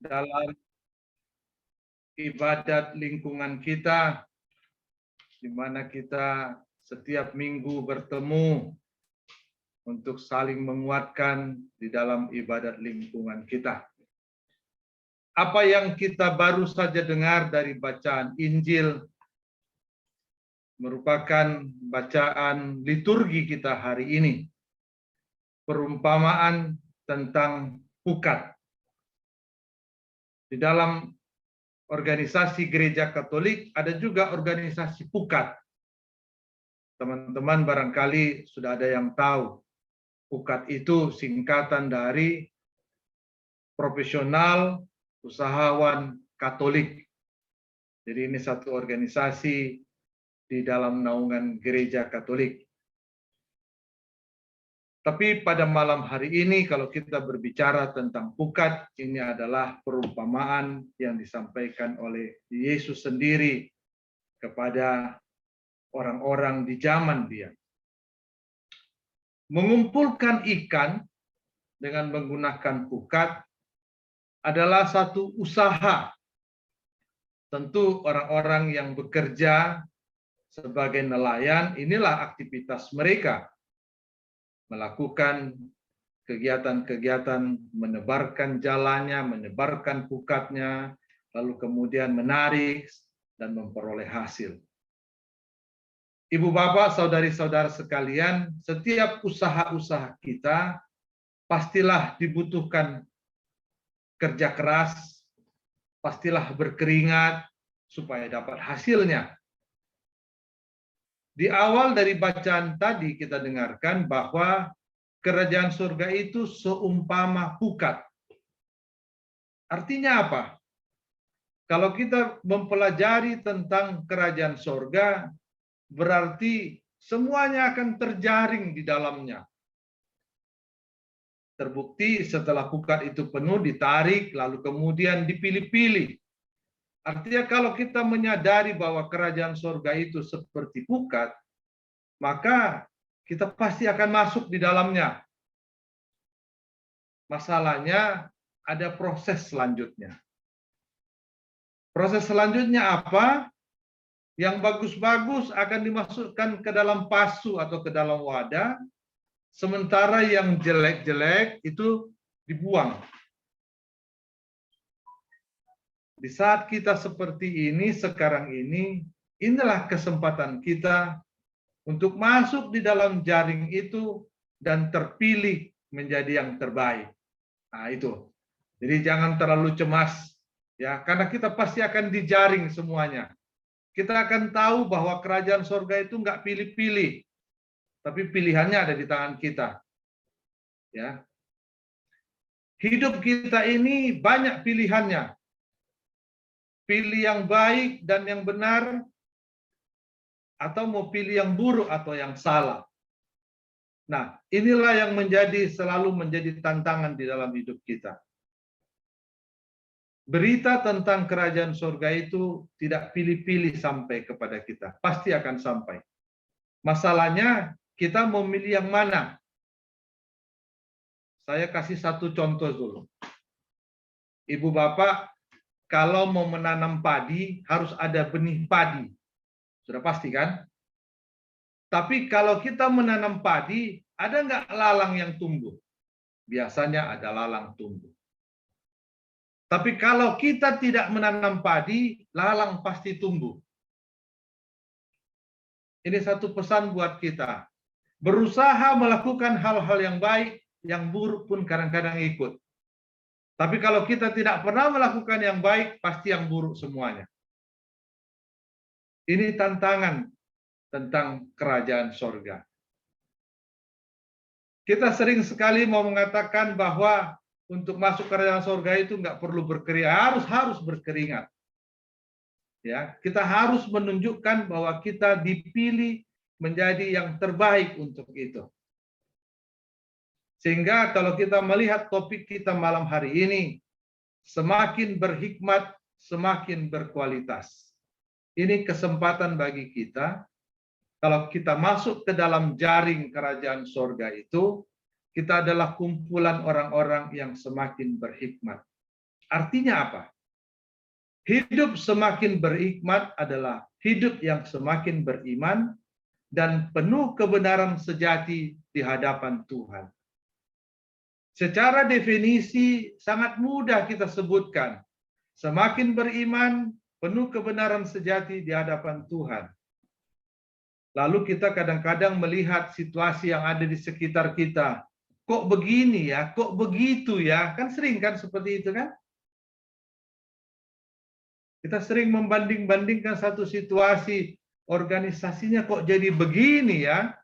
dalam ibadat lingkungan kita, di mana kita setiap minggu bertemu untuk saling menguatkan di dalam ibadat lingkungan kita. Apa yang kita baru saja dengar dari bacaan Injil merupakan bacaan liturgi kita hari ini. Perumpamaan tentang pukat. Di dalam organisasi gereja Katolik ada juga organisasi pukat. Teman-teman barangkali sudah ada yang tahu. Pukat itu singkatan dari profesional usahawan Katolik. Jadi ini satu organisasi di dalam naungan gereja Katolik. Tapi pada malam hari ini kalau kita berbicara tentang pukat, ini adalah perumpamaan yang disampaikan oleh Yesus sendiri kepada orang-orang di zaman dia. Mengumpulkan ikan dengan menggunakan pukat adalah satu usaha. Tentu orang-orang yang bekerja sebagai nelayan, inilah aktivitas mereka. Melakukan kegiatan-kegiatan, menebarkan jalannya, menebarkan pukatnya, lalu kemudian menarik dan memperoleh hasil. Ibu bapak, saudari-saudara sekalian, setiap usaha-usaha kita pastilah dibutuhkan kerja keras, pastilah berkeringat supaya dapat hasilnya. Di awal dari bacaan tadi kita dengarkan bahwa kerajaan surga itu seumpama pukat. Artinya apa? Kalau kita mempelajari tentang kerajaan surga, berarti semuanya akan terjaring di dalamnya. Terbukti setelah pukat itu penuh, ditarik, lalu kemudian dipilih-pilih. Artinya kalau kita menyadari bahwa kerajaan surga itu seperti pukat, maka kita pasti akan masuk di dalamnya. Masalahnya ada proses selanjutnya. Proses selanjutnya apa? Yang bagus-bagus akan dimasukkan ke dalam pasu atau ke dalam wadah, sementara yang jelek-jelek itu dibuang. Di saat kita seperti ini, sekarang ini, inilah kesempatan kita untuk masuk di dalam jaring itu dan terpilih menjadi yang terbaik. Nah itu. Jadi jangan terlalu cemas, ya, karena kita pasti akan dijaring semuanya. Kita akan tahu bahwa kerajaan surga itu nggak pilih-pilih, tapi pilihannya ada di tangan kita. Ya. Hidup kita ini banyak pilihannya. Pilih yang baik dan yang benar, atau mau pilih yang buruk atau yang salah. Nah, inilah yang selalu menjadi tantangan di dalam hidup kita. Berita tentang kerajaan surga itu tidak pilih-pilih sampai kepada kita. Pasti akan sampai. Masalahnya, kita mau milih yang mana? Saya kasih satu contoh dulu. Ibu bapak, kalau mau menanam padi, harus ada benih padi. Sudah pasti kan? Tapi kalau kita menanam padi, ada nggak lalang yang tumbuh? Biasanya ada lalang tumbuh. Tapi kalau kita tidak menanam padi, lalang pasti tumbuh. Ini satu pesan buat kita. Berusaha melakukan hal-hal yang baik, yang buruk pun kadang-kadang ikut. Tapi kalau kita tidak pernah melakukan yang baik, pasti yang buruk semuanya. Ini tantangan tentang kerajaan sorga. Kita sering sekali mau mengatakan bahwa untuk masuk kerajaan sorga itu nggak perlu berkeringat, harus berkeringat. Ya, kita harus menunjukkan bahwa kita dipilih menjadi yang terbaik untuk itu. Sehingga kalau kita melihat topik kita malam hari ini, semakin berhikmat, semakin berkualitas. Ini kesempatan bagi kita, kalau kita masuk ke dalam jaring kerajaan sorga itu, kita adalah kumpulan orang-orang yang semakin berhikmat. Artinya apa? Hidup semakin berhikmat adalah hidup yang semakin beriman dan penuh kebenaran sejati di hadapan Tuhan. Secara definisi sangat mudah kita sebutkan. Semakin beriman, penuh kebenaran sejati di hadapan Tuhan. Lalu kita kadang-kadang melihat situasi yang ada di sekitar kita. Kok begini ya? Kok begitu ya? Kan sering kan seperti itu kan? Kita sering membanding-bandingkan satu situasi, organisasinya kok jadi begini ya.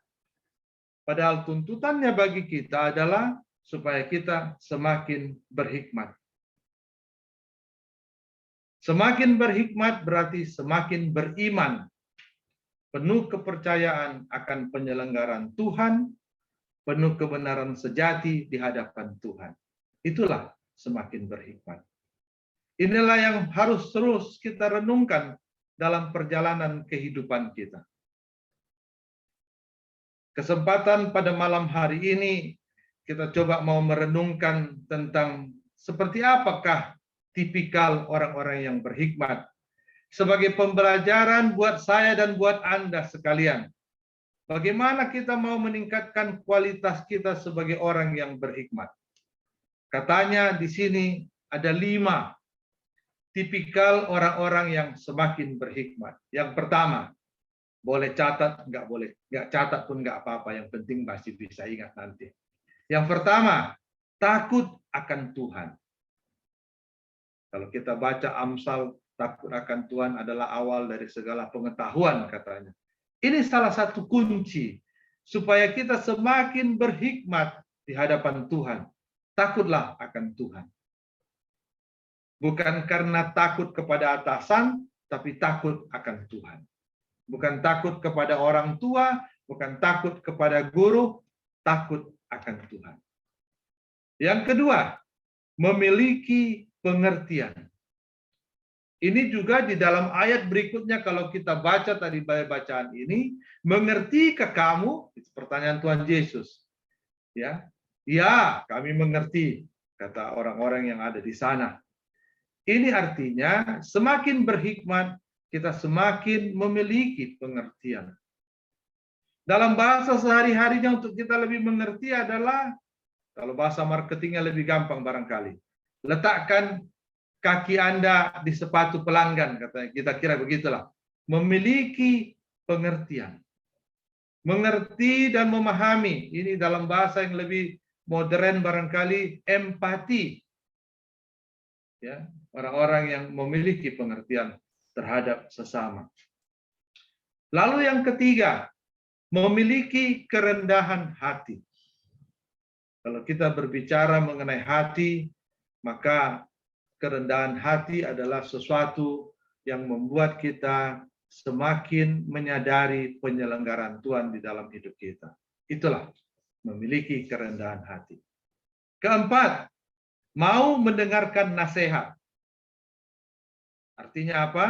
Padahal tuntutannya bagi kita adalah supaya kita semakin berhikmat. Semakin berhikmat berarti semakin beriman. Penuh kepercayaan akan penyelenggaraan Tuhan, penuh kebenaran sejati di hadapan Tuhan. Itulah semakin berhikmat. Inilah yang harus terus kita renungkan dalam perjalanan kehidupan kita. Kesempatan pada malam hari ini kita coba mau merenungkan tentang seperti apakah tipikal orang-orang yang berhikmat. Sebagai pembelajaran buat saya dan buat Anda sekalian. Bagaimana kita mau meningkatkan kualitas kita sebagai orang yang berhikmat. Katanya di sini ada 5 tipikal orang-orang yang semakin berhikmat. Yang pertama, boleh catat, nggak catat pun nggak apa-apa. Yang penting masih bisa ingat nanti. Yang pertama, takut akan Tuhan. Kalau kita baca Amsal, takut akan Tuhan adalah awal dari segala pengetahuan katanya. Ini salah satu kunci supaya kita semakin berhikmat di hadapan Tuhan. Takutlah akan Tuhan. Bukan karena takut kepada atasan, tapi takut akan Tuhan. Bukan takut kepada orang tua, bukan takut kepada guru, takut akan Tuhan. Yang kedua, memiliki pengertian. Ini juga di dalam ayat berikutnya kalau kita baca tadi bacaan ini, mengertikah kamu? Itu pertanyaan Tuhan Yesus. Ya, kami mengerti, kata orang-orang yang ada di sana. Ini artinya semakin berhikmat, kita semakin memiliki pengertian. Dalam bahasa sehari-harinya untuk kita lebih mengerti adalah, kalau bahasa marketingnya lebih gampang barangkali, letakkan kaki Anda di sepatu pelanggan, katanya. Kita kira begitulah. Memiliki pengertian. Mengerti dan memahami. Ini dalam bahasa yang lebih modern barangkali, empati. Ya, orang-orang yang memiliki pengertian terhadap sesama. Lalu yang ketiga, memiliki kerendahan hati. Kalau kita berbicara mengenai hati, maka kerendahan hati adalah sesuatu yang membuat kita semakin menyadari penyelenggaraan Tuhan di dalam hidup kita. Itulah memiliki kerendahan hati. Keempat, mau mendengarkan nasihat. Artinya apa?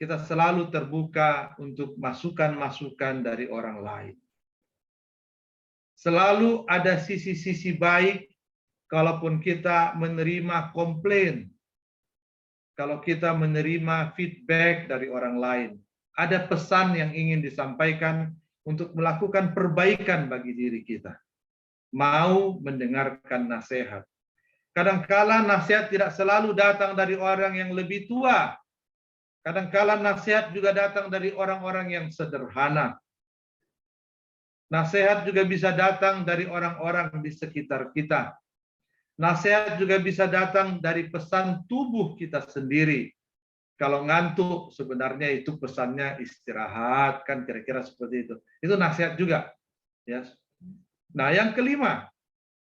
Kita selalu terbuka untuk masukan-masukan dari orang lain. Selalu ada sisi-sisi baik kalaupun kita menerima komplain. Kalau kita menerima feedback dari orang lain. Ada pesan yang ingin disampaikan untuk melakukan perbaikan bagi diri kita. Mau mendengarkan nasihat. Kadangkala nasihat tidak selalu datang dari orang yang lebih tua. Kadangkala nasihat juga datang dari orang-orang yang sederhana. Nasihat juga bisa datang dari orang-orang di sekitar kita. Nasihat juga bisa datang dari pesan tubuh kita sendiri. Kalau ngantuk sebenarnya itu pesannya istirahat, kan kira-kira seperti itu. Itu nasihat juga. Ya. Nah, yang kelima,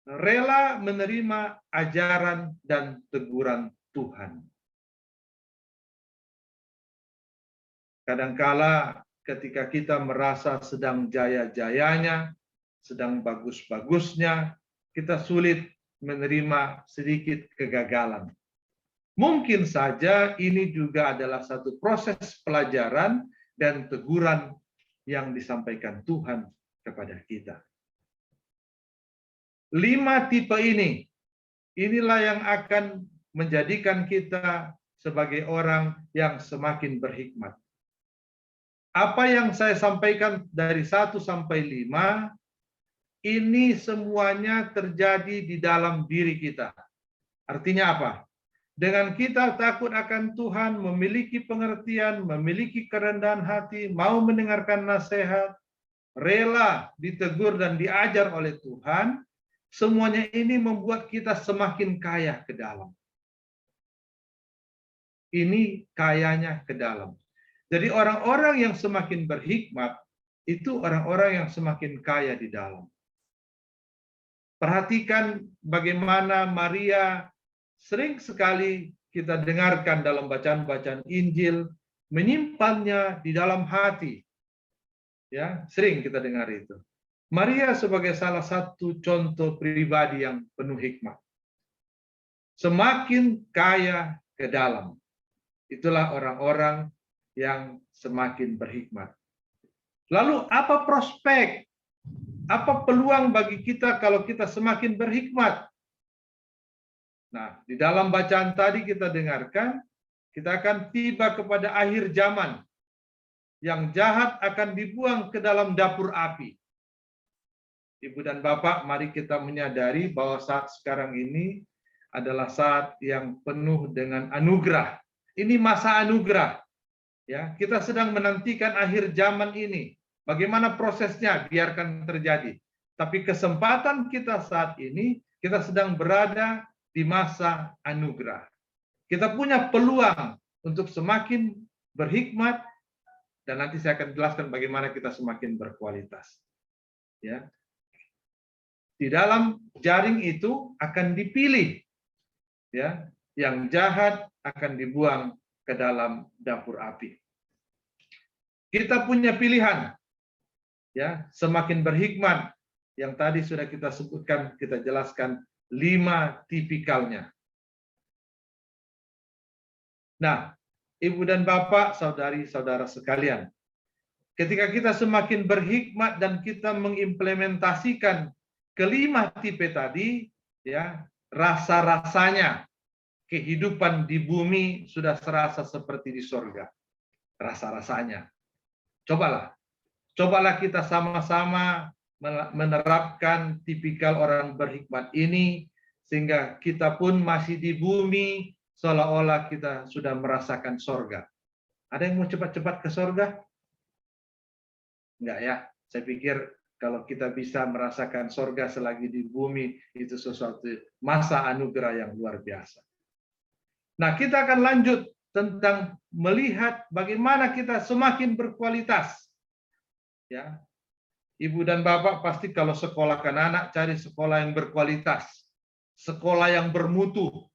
rela menerima ajaran dan teguran Tuhan. Kadangkala ketika kita merasa sedang jaya-jayanya, sedang bagus-bagusnya, kita sulit menerima sedikit kegagalan. Mungkin saja ini juga adalah satu proses pelajaran dan teguran yang disampaikan Tuhan kepada kita. 5 tipe ini, inilah yang akan menjadikan kita sebagai orang yang semakin berhikmat. Apa yang saya sampaikan dari 1 sampai 5, ini semuanya terjadi di dalam diri kita. Artinya apa? Dengan kita takut akan Tuhan, memiliki pengertian, memiliki kerendahan hati, mau mendengarkan nasihat, rela ditegur dan diajar oleh Tuhan, semuanya ini membuat kita semakin kaya ke dalam. Ini kayanya ke dalam. Jadi orang-orang yang semakin berhikmat, itu orang-orang yang semakin kaya di dalam. Perhatikan bagaimana Maria sering sekali kita dengarkan dalam bacaan-bacaan Injil, menyimpannya di dalam hati. Ya, sering kita dengar itu. Maria sebagai salah satu contoh pribadi yang penuh hikmat. Semakin kaya ke dalam. Itulah orang-orang yang semakin berhikmat. Lalu apa prospek? Apa peluang bagi kita kalau kita semakin berhikmat? Nah, di dalam bacaan tadi kita dengarkan, kita akan tiba kepada akhir zaman. Yang jahat akan dibuang ke dalam dapur api. Ibu dan Bapak, mari kita menyadari bahwa saat sekarang ini adalah saat yang penuh dengan anugerah. Ini masa anugerah. Ya, kita sedang menantikan akhir zaman ini. Bagaimana prosesnya? Biarkan terjadi. Tapi kesempatan kita saat ini, kita sedang berada di masa anugerah. Kita punya peluang untuk semakin berhikmat, dan nanti saya akan jelaskan bagaimana kita semakin berkualitas. Ya. Di dalam jaring itu akan dipilih. Ya, yang jahat akan dibuang ke dalam dapur api. Kita punya pilihan, ya, semakin berhikmat. Yang tadi sudah kita sebutkan, kita jelaskan 5 tipikalnya. Nah, Ibu dan Bapak, saudari-saudara sekalian, ketika kita semakin berhikmat dan kita mengimplementasikan kelima tipe tadi, ya, rasa-rasanya kehidupan di bumi sudah serasa seperti di surga. Rasa-rasanya. Cobalah kita sama-sama menerapkan tipikal orang berhikmat ini, sehingga kita pun masih di bumi, seolah-olah kita sudah merasakan sorga. Ada yang mau cepat-cepat ke sorga? Enggak ya, saya pikir kalau kita bisa merasakan sorga selagi di bumi, itu sesuatu masa anugerah yang luar biasa. Nah, kita akan lanjut tentang melihat bagaimana kita semakin berkualitas. Ya, Ibu dan Bapak pasti kalau sekolahkan anak, cari sekolah yang berkualitas, sekolah yang bermutu.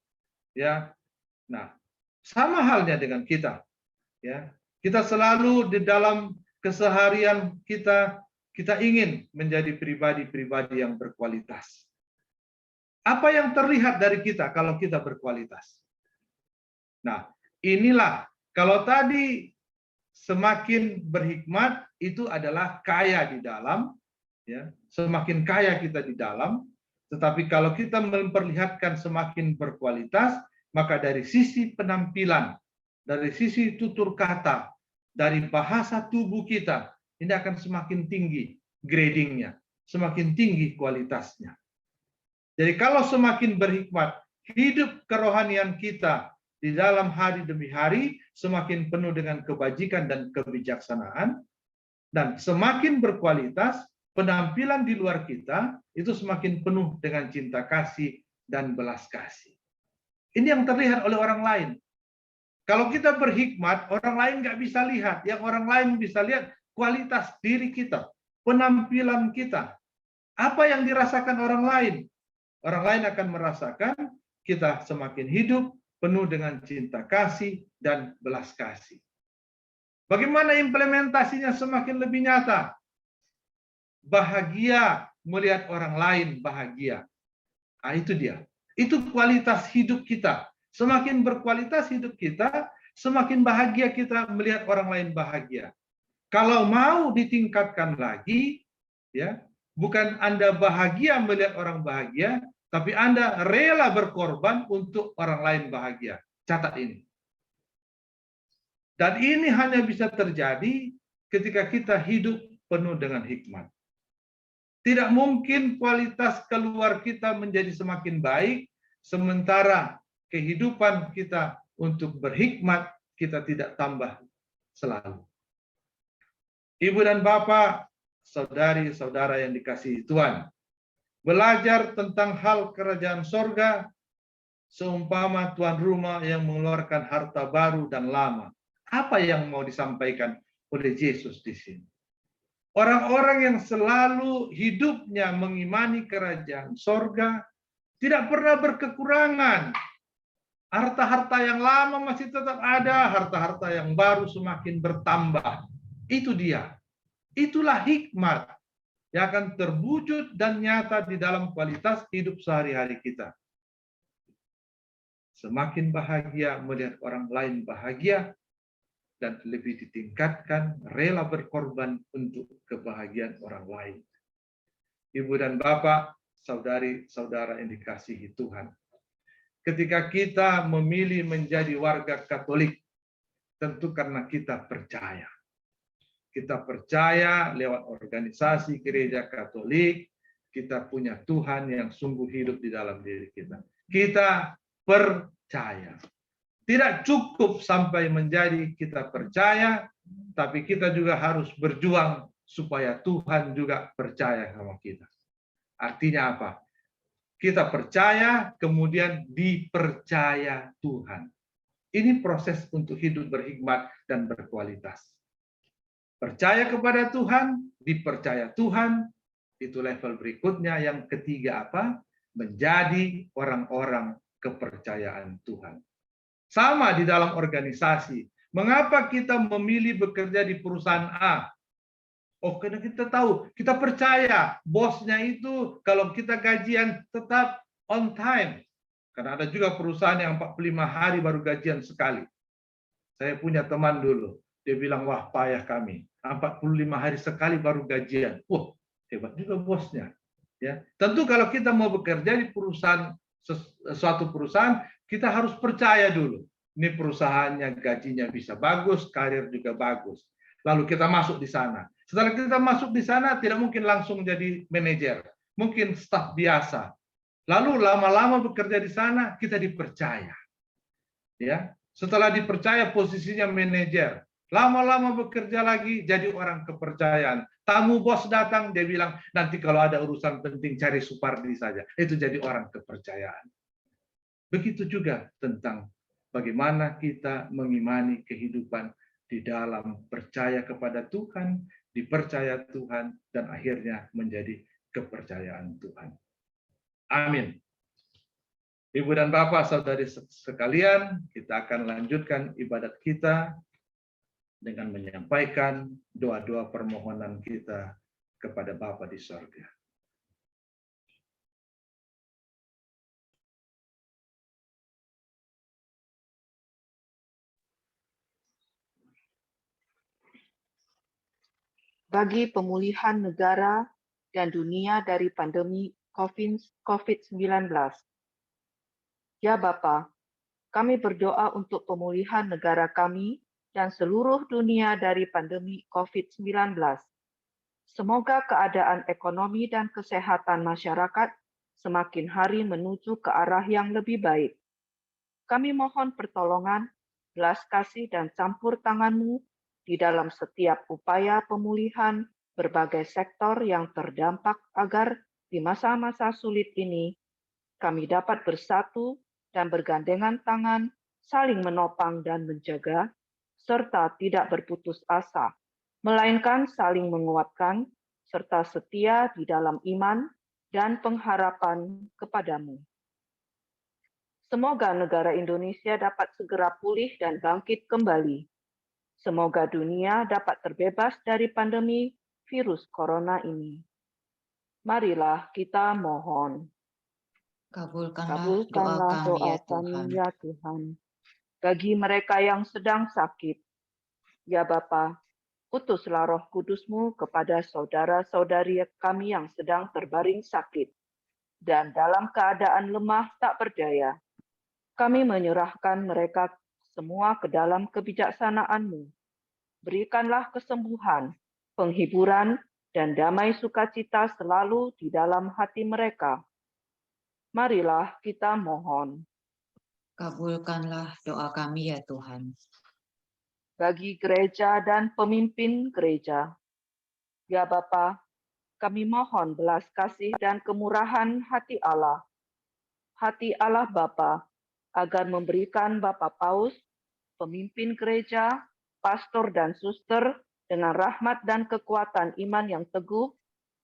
Ya, nah, sama halnya dengan kita. Ya, kita selalu di dalam keseharian kita ingin menjadi pribadi-pribadi yang berkualitas. Apa yang terlihat dari kita kalau kita berkualitas? Nah, inilah kalau tadi semakin berhikmat itu adalah kaya di dalam, ya, semakin kaya kita di dalam. Tetapi kalau kita memperlihatkan semakin berkualitas, maka dari sisi penampilan, dari sisi tutur kata, dari bahasa tubuh kita, ini akan semakin tinggi gradingnya, semakin tinggi kualitasnya. Jadi kalau semakin berhikmat, hidup kerohanian kita di dalam hari demi hari semakin penuh dengan kebajikan dan kebijaksanaan, dan semakin berkualitas, penampilan di luar kita itu semakin penuh dengan cinta kasih dan belas kasih. Ini yang terlihat oleh orang lain. Kalau kita berhikmat, orang lain nggak bisa lihat. Yang orang lain bisa lihat kualitas diri kita, penampilan kita. Apa yang dirasakan orang lain? Orang lain akan merasakan kita semakin hidup penuh dengan cinta kasih dan belas kasih. Bagaimana implementasinya semakin lebih nyata? Bahagia melihat orang lain bahagia. Nah, itu dia. Itu kualitas hidup kita. Semakin berkualitas hidup kita, semakin bahagia kita melihat orang lain bahagia. Kalau mau ditingkatkan lagi, ya, bukan Anda bahagia melihat orang bahagia, Tapi Anda rela berkorban untuk orang lain bahagia. Catat ini. Dan ini hanya bisa terjadi ketika kita hidup penuh dengan hikmat. Tidak mungkin kualitas keluar kita menjadi semakin baik, sementara kehidupan kita untuk berhikmat kita tidak tambah selalu. Ibu dan Bapak, saudari-saudara yang dikasihi Tuhan, belajar tentang hal kerajaan sorga seumpama tuan rumah yang mengeluarkan harta baru dan lama. Apa yang mau disampaikan oleh Yesus di sini? Orang-orang yang selalu hidupnya mengimani kerajaan sorga tidak pernah berkekurangan. Harta-harta yang lama masih tetap ada, harta-harta yang baru semakin bertambah. Itu dia. Itulah hikmat yang akan terwujud dan nyata di dalam kualitas hidup sehari-hari kita. Semakin bahagia melihat orang lain bahagia, dan lebih ditingkatkan rela berkorban untuk kebahagiaan orang lain. Ibu dan Bapak, saudari-saudara yang dikasihi Tuhan, ketika kita memilih menjadi warga Katolik, tentu karena kita percaya. Kita percaya lewat organisasi gereja Katolik, kita punya Tuhan yang sungguh hidup di dalam diri kita. Kita percaya. Tidak cukup sampai menjadi kita percaya, tapi kita juga harus berjuang supaya Tuhan juga percaya sama kita. Artinya apa? Kita percaya, kemudian dipercaya Tuhan. Ini proses untuk hidup berhikmat dan berkualitas. Percaya kepada Tuhan, dipercaya Tuhan, itu level berikutnya. Yang ketiga apa? Menjadi orang-orang kepercayaan Tuhan. Sama di dalam organisasi. Mengapa kita memilih bekerja di perusahaan A? Oh, karena kita tahu, kita percaya bosnya itu kalau kita gajian tetap on time. Karena ada juga perusahaan yang 45 hari baru gajian sekali. Saya punya teman dulu, dia bilang, wah payah kami. 45 hari sekali baru gajian. Wah, hebat juga bosnya. Ya, tentu kalau kita mau bekerja di perusahaan, suatu perusahaan, kita harus percaya dulu. Ini perusahaannya gajinya bisa bagus, karir juga bagus. Lalu kita masuk di sana. Setelah kita masuk di sana, tidak mungkin langsung jadi manajer. Mungkin staf biasa. Lalu lama-lama bekerja di sana, kita dipercaya. Ya, setelah dipercaya posisinya manajer. Lama-lama bekerja lagi, jadi orang kepercayaan. Tamu bos datang, dia bilang, nanti kalau ada urusan penting cari Supardi saja. Itu jadi orang kepercayaan. Begitu juga tentang bagaimana kita mengimani kehidupan di dalam percaya kepada Tuhan, dipercaya Tuhan, dan akhirnya menjadi kepercayaan Tuhan. Amin. Ibu dan Bapak, saudari sekalian, kita akan lanjutkan ibadat kita dengan menyampaikan doa-doa permohonan kita kepada Bapa di sorga. Bagi pemulihan negara dan dunia dari pandemi COVID-19. Ya Bapa, kami berdoa untuk pemulihan negara kami dan seluruh dunia dari pandemi COVID-19. Semoga keadaan ekonomi dan kesehatan masyarakat semakin hari menuju ke arah yang lebih baik. Kami mohon pertolongan, belas kasih dan campur tangan-Mu di dalam setiap upaya pemulihan berbagai sektor yang terdampak agar di masa-masa sulit ini kami dapat bersatu dan bergandengan tangan, saling menopang dan menjaga, serta tidak berputus asa, melainkan saling menguatkan, serta setia di dalam iman dan pengharapan kepadamu. Semoga negara Indonesia dapat segera pulih dan bangkit kembali. Semoga dunia dapat terbebas dari pandemi virus corona ini. Marilah kita mohon. Kabulkanlah doa kami ya Tuhan. Bagi mereka yang sedang sakit, ya Bapa, utuslah Roh Kudus-Mu kepada saudara-saudari kami yang sedang terbaring sakit. dan dalam keadaan lemah tak berdaya. Kami menyerahkan mereka semua ke dalam kebijaksanaan-Mu. Berikanlah kesembuhan, penghiburan, dan damai sukacita selalu di dalam hati mereka. Marilah kita mohon. Kabulkanlah doa kami ya Tuhan. Bagi gereja dan pemimpin gereja. Ya Bapa, kami mohon belas kasih dan kemurahan hati Allah Bapa, agar memberikan Bapak Paus, pemimpin gereja, pastor dan suster dengan rahmat dan kekuatan iman yang teguh,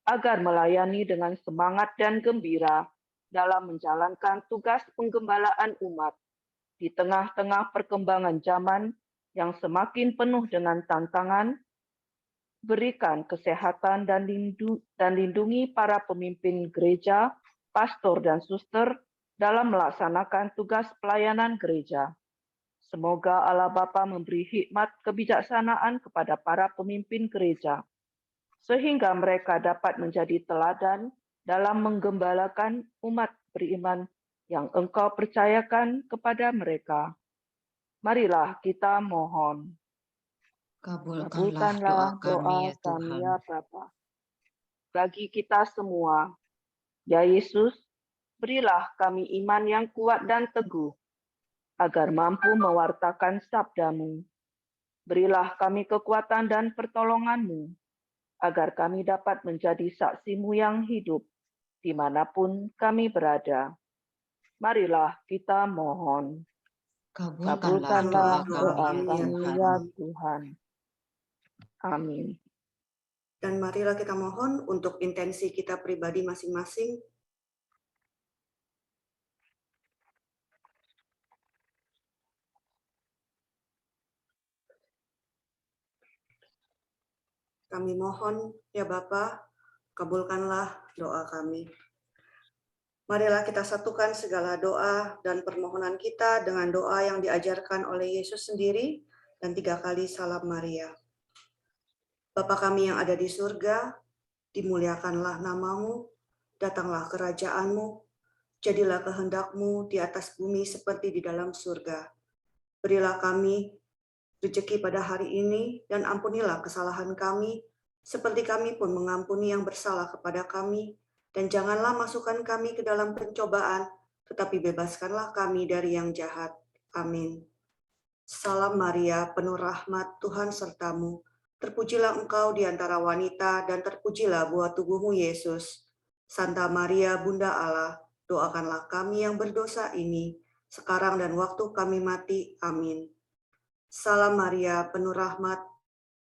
agar melayani dengan semangat dan gembira dalam menjalankan tugas penggembalaan umat di tengah-tengah perkembangan zaman yang semakin penuh dengan tantangan. Berikan kesehatan dan lindungi para pemimpin gereja, pastor dan suster dalam melaksanakan tugas pelayanan gereja. Semoga Allah Bapa memberi hikmat kebijaksanaan kepada para pemimpin gereja, sehingga mereka dapat menjadi teladan dalam menggembalakan umat beriman yang Engkau percayakan kepada mereka. Marilah kita mohon. Kabulkanlah doa kami ya Tuhan. Bapa. Bagi kita semua, ya Yesus, berilah kami iman yang kuat dan teguh, agar mampu mewartakan sabda-Mu. Berilah kami kekuatan dan pertolongan-Mu, agar kami dapat menjadi saksi-Mu yang hidup, dimanapun kami berada. Marilah kita mohon. Kabulkanlah doa kami ya Tuhan. Amin. Dan marilah kita mohon untuk intensi kita pribadi masing-masing. Kami mohon, ya Bapa, kabulkanlah doa kami. Marilah kita satukan segala doa dan permohonan kita dengan doa yang diajarkan oleh Yesus sendiri dan 3 kali salam Maria. Bapa kami yang ada di surga, dimuliakanlah nama-Mu, datanglah kerajaan-Mu, jadilah kehendak-Mu di atas bumi seperti di dalam surga. Berilah kami rezeki pada hari ini dan ampunilah kesalahan kami, seperti kami pun mengampuni yang bersalah kepada kami, dan janganlah masukkan kami ke dalam pencobaan, tetapi bebaskanlah kami dari yang jahat. Amin. Salam Maria, penuh rahmat, Tuhan sertamu. Terpujilah engkau di antara wanita, dan terpujilah buah tubuhmu, Yesus. Santa Maria, Bunda Allah, doakanlah kami yang berdosa ini, sekarang dan waktu kami mati. Amin. Salam Maria, penuh rahmat,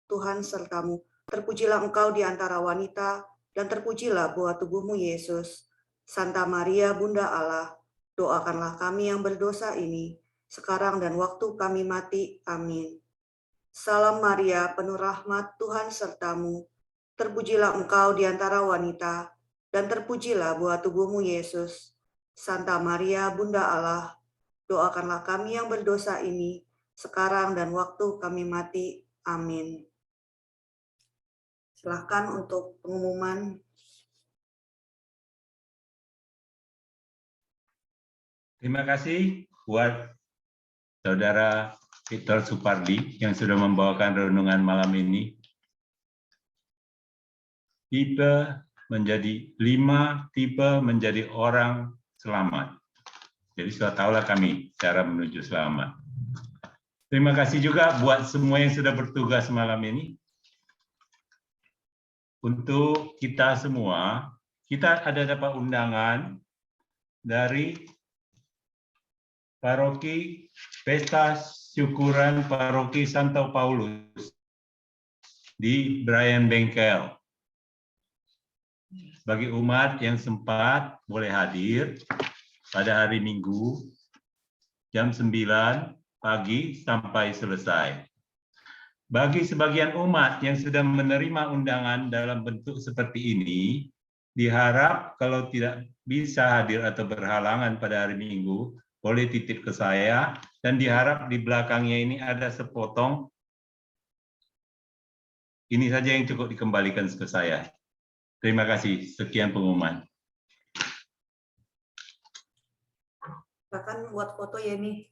Tuhan sertamu. Terpujilah engkau di antara wanita, dan terpujilah buah tubuhmu, Yesus. Santa Maria, Bunda Allah, doakanlah kami yang berdosa ini, sekarang dan waktu kami mati. Amin. Salam Maria, penuh rahmat, Tuhan sertamu. Terpujilah engkau di antara wanita, dan terpujilah buah tubuhmu, Yesus. Santa Maria, Bunda Allah, doakanlah kami yang berdosa ini, sekarang dan waktu kami mati. Amin. Silakan untuk pengumuman. Terima kasih buat Saudara Victor Supardi yang sudah membawakan renungan malam ini. Lima tipe menjadi orang selamat. Jadi sudah tahulah kami cara menuju selamat. Terima kasih juga buat semua yang sudah bertugas malam ini. Untuk kita semua, kita ada dapat undangan dari Paroki Pesta Syukuran Paroki Santo Paulus di Brian Bengkel. Bagi umat yang sempat boleh hadir pada hari Minggu jam 9 pagi sampai selesai. Bagi sebagian umat yang sudah menerima undangan dalam bentuk seperti ini, diharap kalau tidak bisa hadir atau berhalangan pada hari Minggu, boleh titip ke saya, dan diharap di belakangnya ini ada sepotong. Ini saja yang cukup dikembalikan ke saya. Terima kasih. Sekian pengumuman. Silakan buat foto Yeni.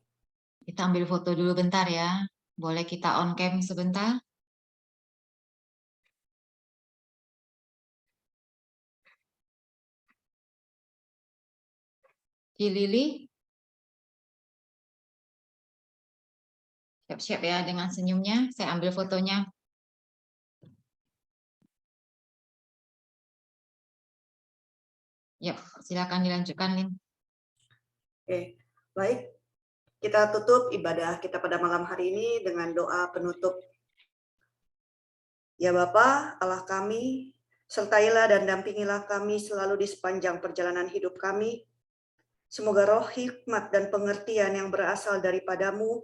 Kita ambil foto dulu bentar ya. Boleh kita on cam sebentar? Ci Lili. Siap-siap ya dengan senyumnya. Saya ambil fotonya. Yuk, silakan dilanjutkan, Lin. Oke, baik. Kita tutup ibadah kita pada malam hari ini dengan doa penutup. Ya Bapa, Allah kami, sertailah dan dampingilah kami selalu di sepanjang perjalanan hidup kami. Semoga roh hikmat dan pengertian yang berasal daripadamu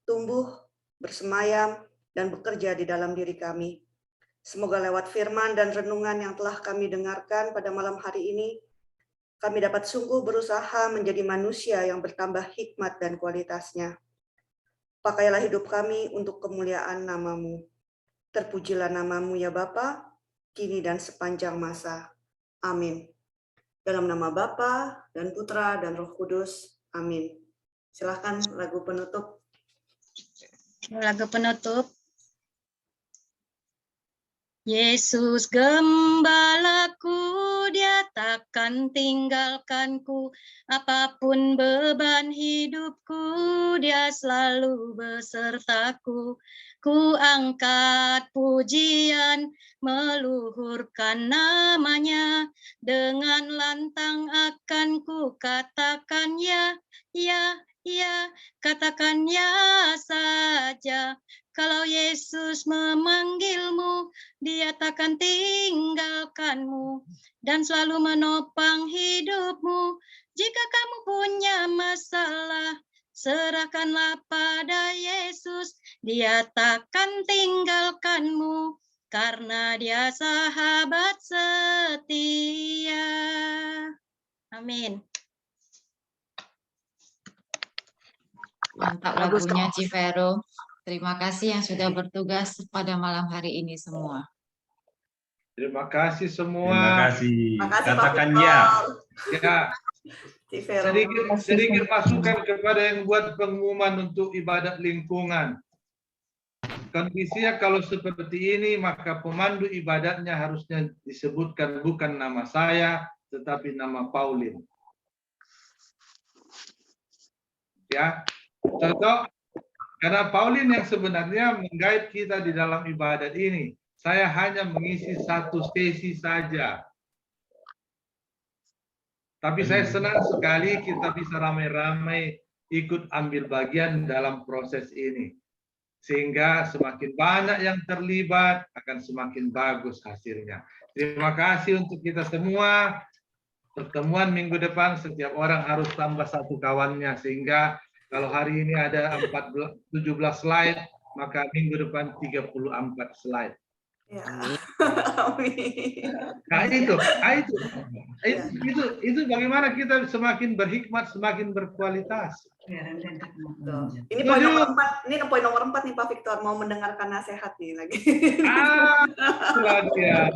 tumbuh, bersemayam, dan bekerja di dalam diri kami. Semoga lewat firman dan renungan yang telah kami dengarkan pada malam hari ini, kami dapat sungguh berusaha menjadi manusia yang bertambah hikmat dan kualitasnya. Pakailah hidup kami untuk kemuliaan nama-Mu. Terpujilah nama-Mu ya Bapa, kini dan sepanjang masa. Amin. Dalam nama Bapa dan Putra dan Roh Kudus. Amin. Silakan lagu penutup. Lagu penutup. Yesus gembalaku, Dia takkan tinggalkanku. Apapun beban hidupku, Dia selalu besertaku. Ku angkat pujian, meluhurkan namanya. Dengan lantang akan ku katakan ya, ya, ya. Katakan ya saja. Kalau Yesus memanggilmu, Dia takkan tinggalkanmu dan selalu menopang hidupmu. Jika kamu punya masalah, serahkanlah pada Yesus. Dia takkan tinggalkanmu karena Dia sahabat setia. Amin. Mantap lagunya, Ci Vero. Terima kasih yang sudah bertugas pada malam hari ini semua. Terima kasih semua. Terima kasih. Makasih, Pak Katakan Victor. ya. Ya, Ci Vero. sedikit masukan kepada yang buat pengumuman untuk ibadat lingkungan. Kondisinya kalau seperti ini, maka pemandu ibadatnya harusnya disebutkan bukan nama saya, tetapi nama Pauline. Ya, contoh, karena Pauline yang sebenarnya menggait kita di dalam ibadat ini. Saya hanya mengisi satu sesi saja. Tapi saya senang sekali kita bisa ramai-ramai ikut ambil bagian dalam proses ini. Sehingga semakin banyak yang terlibat, akan semakin bagus hasilnya. Terima kasih untuk kita semua. Pertemuan minggu depan, setiap orang harus tambah satu kawannya. Sehingga kalau hari ini ada 17 slide, maka minggu depan 34 slide. Ya. Amin. Nah itu bagaimana kita semakin berhikmat, semakin berkualitas. Ini poin nomor 4, ini poin nomor 4 nih Pak Victor, mau mendengarkan nasihat nih lagi. Itulah dia.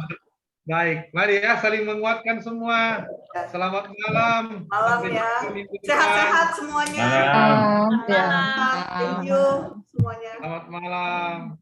Baik, mari ya saling menguatkan semua. Selamat malam. Malam ya. Sehat-sehat semuanya. Malam. Thank you semuanya. Selamat malam.